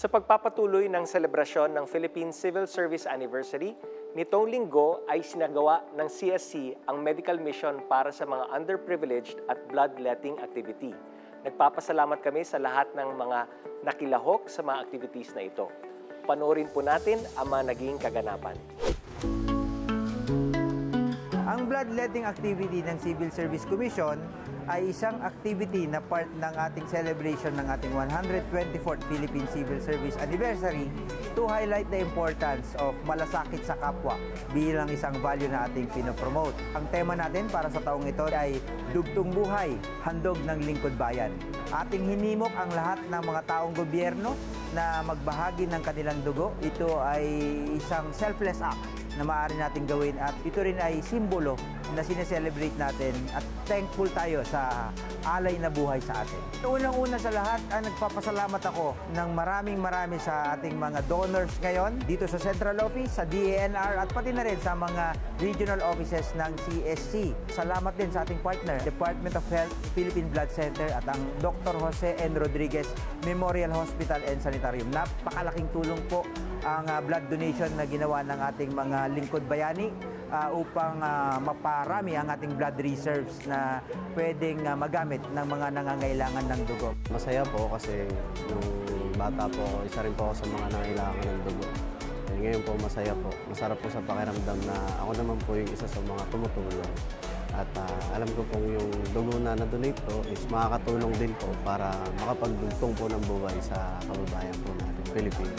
Sa pagpapatuloy ng selebrasyon ng Philippine Civil Service Anniversary, nitong linggo ay sinagawa ng CSC ang medical mission para sa mga underprivileged at bloodletting activity. Nagpapasalamat kami sa lahat ng mga nakilahok sa mga activities na ito. Panoorin po natin ang mga naging kaganapan. Ang bloodletting activity ng Civil Service Commission ay isang activity na part ng ating celebration ng ating 124th Philippine Civil Service Anniversary to highlight the importance of malasakit sa kapwa bilang isang value na ating pinopromote. Ang tema natin para sa taong ito ay Dugtong Buhay, Handog ng Lingkod Bayan. Ating hinimok ang lahat ng mga taong gobyerno na magbahagi ng kanilang dugo. Ito ay isang selfless act na maaari natin gawin at ito rin ay simbolo na sineselebrate natin at thankful tayo sa alay na buhay sa atin. Unang-una sa lahat, nagpapasalamat ako ng maraming sa ating mga donors ngayon dito sa Central Office, sa DENR at pati na rin sa mga regional offices ng CSC. Salamat din sa ating partner, Department of Health, Philippine Blood Center at ang Dr. Jose N. Rodriguez Memorial Hospital and Sanitarium. Napakalaking tulong po ang blood donation na ginawa ng ating mga lingkod bayani upang maparami ang ating blood reserves na pwedeng magamit ng mga nangangailangan ng dugo. Masaya po kasi nung bata po, isa rin po ako sa mga nangangailangan ng dugo. Ngayon po masaya po. Masarap po sa pakiramdam na ako naman po yung isa sa mga tumutulong. At alam ko pong yung dugo na na-donate po is makakatulong din po para makapagdugtong po ng buhay sa kababayan po natin, Pilipino.